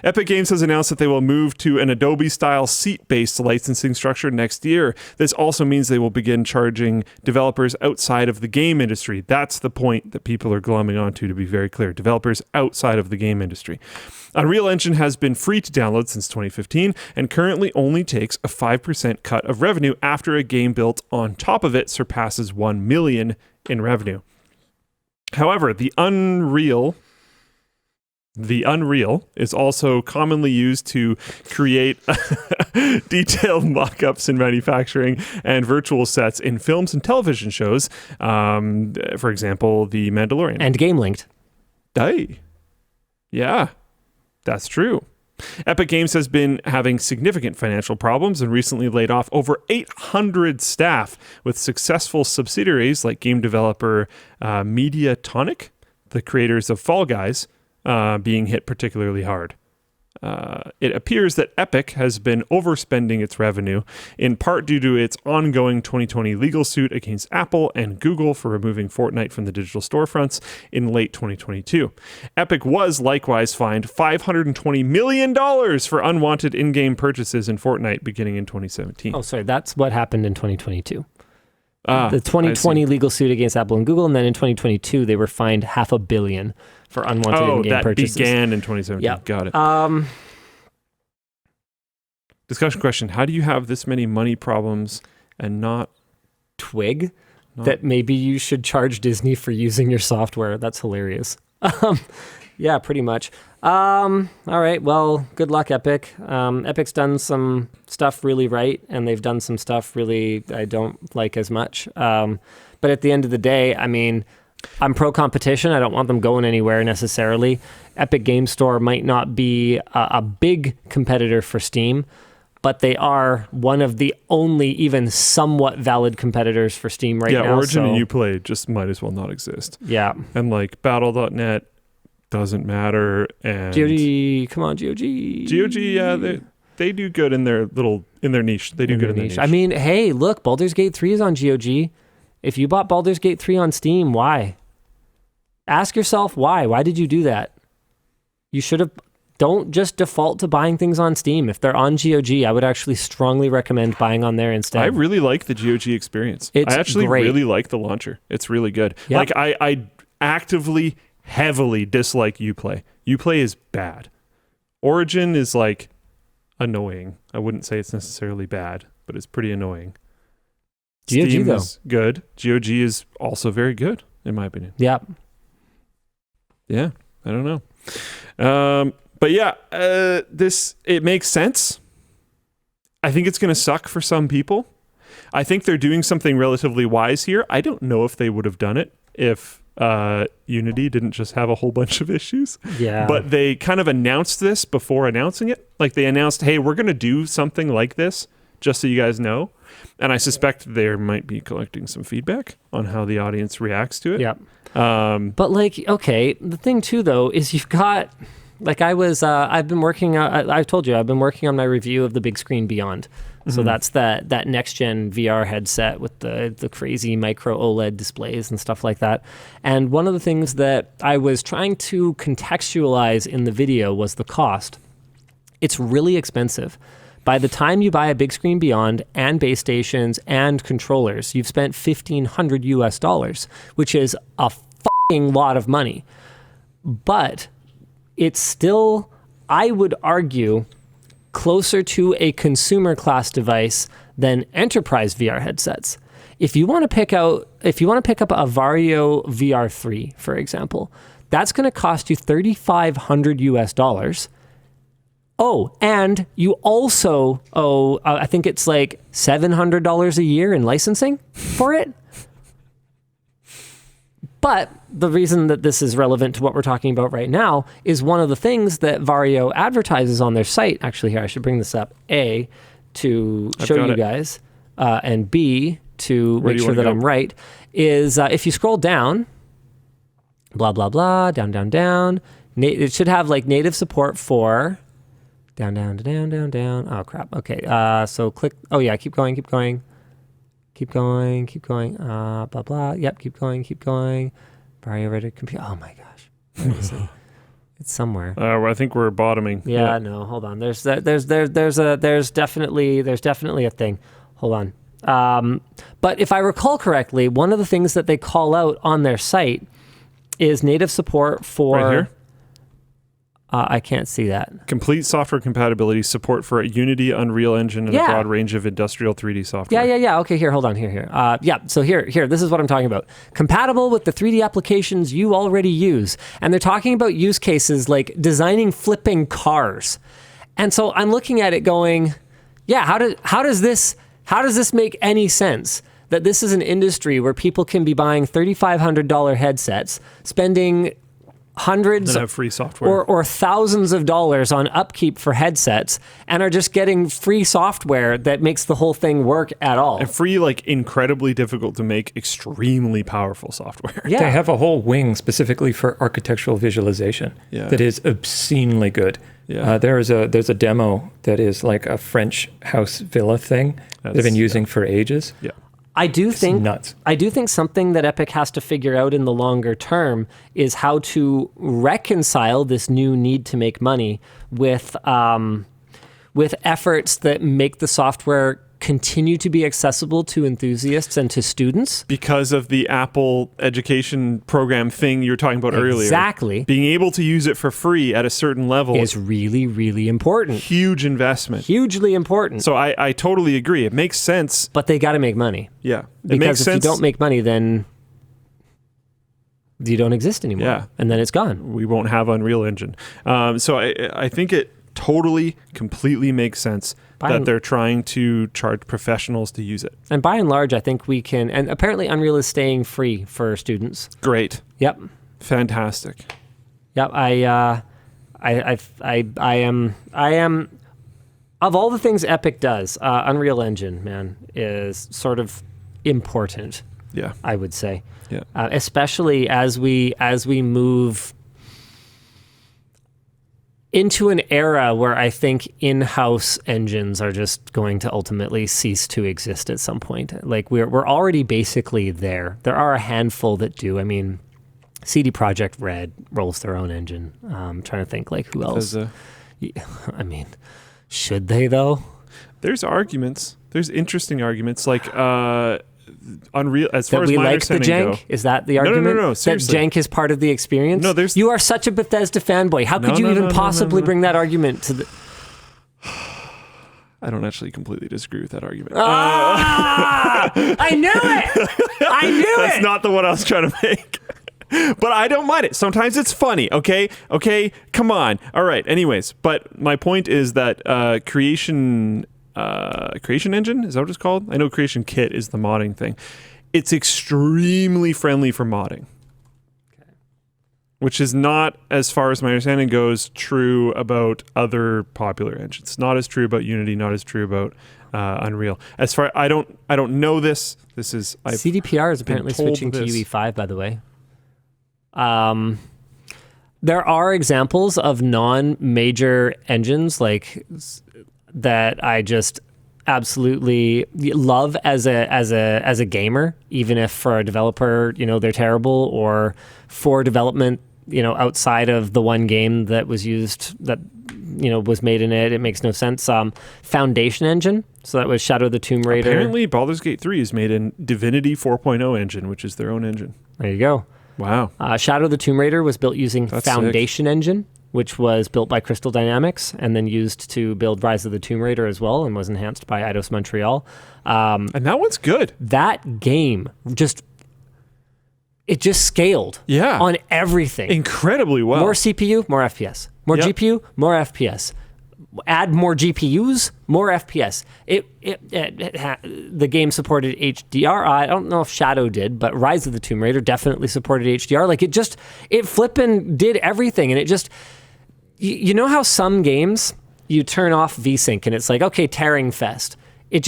Epic Games has announced that they will move to an Adobe-style seat-based licensing structure next year. This also means they will begin charging developers outside of the game industry. That's the point that people are glomming onto, to be very clear. Developers outside of the game industry. Unreal Engine has been free to download since 2015 and currently only takes a 5% cut of revenue after a game built on top of it surpasses $1 million in revenue. However, the Unreal is also commonly used to create detailed mock-ups in manufacturing and virtual sets in films and television shows. For example, The Mandalorian. And Game Linked. Hey. Yeah, that's true. Epic Games has been having significant financial problems and recently laid off over 800 staff, with successful subsidiaries like game developer Mediatonic, the creators of Fall Guys, being hit particularly hard. It appears that Epic has been overspending its revenue, in part due to its ongoing 2020 legal suit against Apple and Google for removing Fortnite from the digital storefronts in late 2022. Epic was likewise fined $520 million for unwanted in-game purchases in Fortnite beginning in 2017. Oh, sorry, that's what happened in 2022. The 2020 legal suit against Apple and Google, and then in 2022 they were fined $500 million for unwanted in-game purchases. That began in 2017. Yeah. Got it. Discussion question: how do you have this many money problems and not twig that maybe you should charge Disney for using your software? That's hilarious. Yeah, pretty much. All right. Well, good luck, Epic. Epic's done some stuff really right, and they've done some stuff really I don't like as much. But at the end of the day, I mean, I'm pro-competition. I don't want them going anywhere necessarily. Epic Game Store might not be a big competitor for Steam, but they are one of the only even somewhat valid competitors for Steam right now. Yeah, Origin and Uplay just might as well not exist. Yeah. And like Battle.net doesn't matter. And GOG, come on, GOG. GOG, yeah, they do good in their niche. They do good in their niche. I mean, hey, look, Baldur's Gate 3 is on GOG. If you bought Baldur's Gate 3 on Steam, why? Ask yourself why. Why did you do that? You should have... Don't just default to buying things on Steam. If they're on GOG, I would actually strongly recommend buying on there instead. I really like the GOG experience. It's I actually great. really like the launcher. It's really good. Yep. Like I actively, heavily dislike Uplay. Uplay is bad. Origin is like annoying. I wouldn't say it's necessarily bad, but it's pretty annoying. GOG Steam though is good. GOG is also very good, in my opinion. Yep. Yeah, I don't know. But yeah, it makes sense. I think it's going to suck for some people. I think they're doing something relatively wise here. I don't know if they would have done it if Unity didn't just have a whole bunch of issues. Yeah. But they kind of announced this before announcing it. Like they announced, hey, we're going to do something like this, just so you guys know. And I suspect they might be collecting some feedback on how the audience reacts to it. Yep. But like, okay, the thing too, though, is you've got... Like I've been working, I've told you, I've been working on my review of the Big Screen Beyond. So that's that next-gen VR headset with the crazy micro OLED displays and stuff like that. And one of the things that I was trying to contextualize in the video was the cost. It's really expensive. By the time you buy a Big Screen Beyond and base stations and controllers, you've spent $1,500 US, which is a fucking lot of money. But it's still, I would argue, closer to a consumer class device than enterprise VR headsets. If you want to pick up a Vario VR3, for example, that's going to cost you $3,500 US. Oh, and you also owe, I think it's like $700 a year in licensing for it. But the reason that this is relevant to what we're talking about right now is one of the things that Vario advertises on their site. Actually, here, I should bring this up. A, to show you guys, and B, to make sure that I'm right, is if you scroll down, blah, blah, blah, down, down, down, it should have like native support for down, down, down, down, down. Oh, crap. Okay. So click. Oh, yeah. Keep going. Keep going. Keep going, keep going, blah, blah. Yep, keep going, keep going. Vario ready to compute. Oh my gosh. Where is it? It's somewhere. I think we're bottoming. Yeah, no, hold on. There's definitely a thing. Hold on. But if I recall correctly, one of the things that they call out on their site is native support for. Right here? I can't see that. Complete software compatibility, support for a Unity, Unreal Engine, and a broad range of industrial 3D software. Yeah. Okay, here, hold on. Here. So here, this is what I'm talking about. Compatible with the 3D applications you already use. And they're talking about use cases like designing flipping cars. And so I'm looking at it going, yeah, how does this make any sense? That this is an industry where people can be buying $3,500 headsets, spending hundreds have free software or thousands of dollars on upkeep for headsets and are just getting free software that makes the whole thing work at all. And free, like incredibly difficult to make, extremely powerful software. Yeah. They have a whole wing specifically for architectural visualization that is obscenely good. Yeah. There's a demo that is like a French house villa thing they've been using for ages. Yeah. I do think nuts. I do think something that Epic has to figure out in the longer term is how to reconcile this new need to make money with efforts that make the software continue to be accessible to enthusiasts and to students. Because of the Apple education program thing you were talking about earlier. Exactly. Being able to use it for free at a certain level is really, really important. Huge investment. Hugely important. So I totally agree. It makes sense. But they got to make money. Yeah. Because makes if sense. you don't make money, then you don't exist anymore. Yeah. And then it's gone. We won't have Unreal Engine. So I think it totally, completely makes sense that they're trying to charge professionals to use it. And by and large, I think we can, and apparently Unreal is staying free for students. Great. Yep. Fantastic. Yep. I am, of all the things Epic does, Unreal Engine, man, is sort of important. Yeah. I would say. Yeah. Especially as we move into an era where I think in-house engines are just going to ultimately cease to exist at some point. Like we're already basically there. There are a handful that do. I mean, CD Projekt Red rolls their own engine. I'm trying to think like who else. I mean, should they though? There's arguments. There's interesting arguments like Unreal, as far that as we my like the understanding jank? Is that the argument? No, that seriously. jank is part of the experience? No, You are such a Bethesda fanboy. How could you even possibly bring that argument to the... I don't actually completely disagree with that argument. I knew it! I knew That's not the one I was trying to make. But I don't mind it. Sometimes it's funny, okay? Okay, come on. All right, anyways. But my point is that Creation Engine, is that what it's called? I know Creation Kit is the modding thing. It's extremely friendly for modding. Okay. Which is not, as far as my understanding goes, true about other popular engines. Not as true about Unity, not as true about Unreal. As far I don't know this. This is CDPR is apparently switching to UE5, by the way. There are examples of non-major engines like that I just absolutely love as a gamer, even if for a developer, they're terrible, or for development, outside of the one game that was used, that was made in it makes no sense. Foundation Engine, so that was Shadow of the Tomb Raider. Apparently Baldur's Gate 3 is made in Divinity 4.0 engine, which is their own engine. There you go. Wow. Shadow of the Tomb Raider was built using Foundation Engine, which was built by Crystal Dynamics and then used to build Rise of the Tomb Raider as well, and was enhanced by Eidos Montreal. And that one's good. That game just scaled on everything. Incredibly well. More CPU, more FPS. More GPU, more FPS. Add more GPUs, more FPS. The game supported HDR. I don't know if Shadow did, but Rise of the Tomb Raider definitely supported HDR. Like it flippin' did everything, and it just, you know how some games you turn off VSync and it's like, okay, tearing fest. It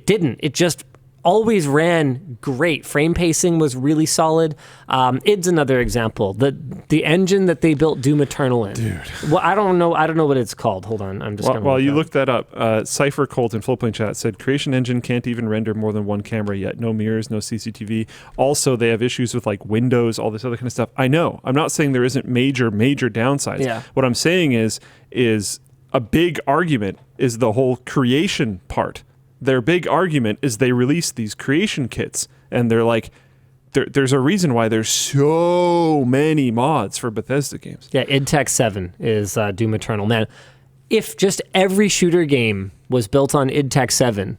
didn't. It just always ran great. Frame pacing was really solid. Id's another example. The engine that they built Doom Eternal in. Dude. Well, I don't know what it's called. Hold on, I'm just going to While you look that up, Cypher Colt in Flowplane Chat said Creation Engine can't even render more than one camera yet. No mirrors, no CCTV. Also, they have issues with like Windows, all this other kind of stuff. I know. I'm not saying there isn't major downsides. Yeah. What I'm saying is a big argument is the whole creation part. Their big argument is they release these creation kits, and they're like, there's a reason why there's so many mods for Bethesda games. Yeah, id Tech 7 is Doom Eternal. Man, if just every shooter game was built on id Tech 7,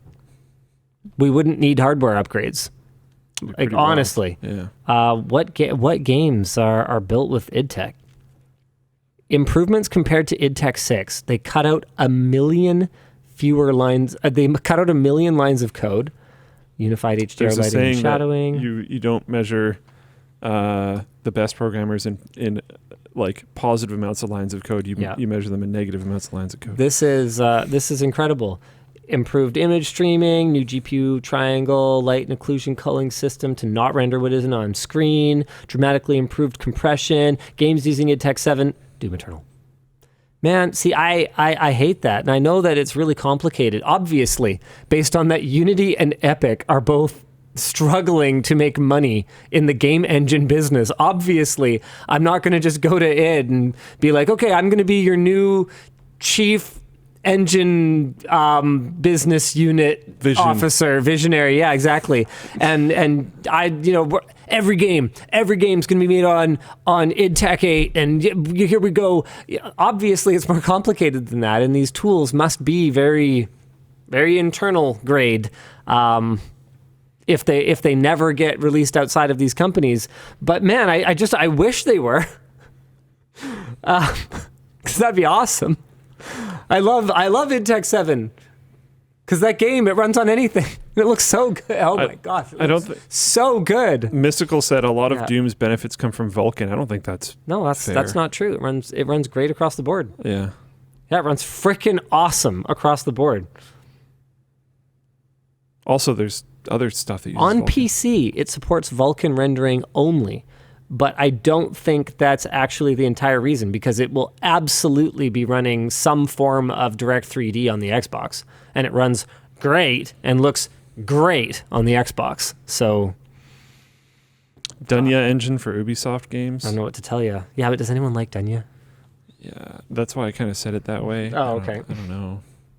we wouldn't need hardware upgrades. Like, honestly. Yeah. What games are built with id Tech? Improvements compared to id Tech 6. They cut out 1 million fewer lines. They cut out 1 million lines of code. Unified HDR lighting and shadowing. You don't measure the best programmers in like positive amounts of lines of code. You measure them in negative amounts of lines of code. This is incredible. Improved image streaming, new GPU triangle, light and occlusion culling system to not render what isn't on screen, dramatically improved compression, games using id Tech 7, Doom Eternal. Man, see, I hate that. And I know that it's really complicated, obviously, based on that Unity and Epic are both struggling to make money in the game engine business. Obviously, I'm not going to just go to id and be like, okay, I'm going to be your new chief engine business unit visionary. Yeah, exactly. And I, every game's going to be made on id Tech 8, and here we go. Obviously, it's more complicated than that, and these tools must be very, very internal grade. If they never get released outside of these companies. But man, I wish they were. 'Cause that'd be awesome. I love id Tech 7 because that game, it runs on anything. It looks so good. Oh my gosh, so good. Mystical said a lot of Doom's benefits come from Vulkan. I don't think that's fair. That's not true. It runs great across the board. Yeah, it runs freaking awesome across the board. Also, there's other stuff that uses on Vulkan. PC. It supports Vulkan rendering only. But I don't think that's actually the entire reason, because it will absolutely be running some form of Direct 3D on the Xbox. And it runs great and looks great on the Xbox. So Dunya engine for Ubisoft games. I don't know what to tell you. Yeah, but does anyone like Dunya? Yeah, that's why I kind of said it that way. Oh, okay. I don't know.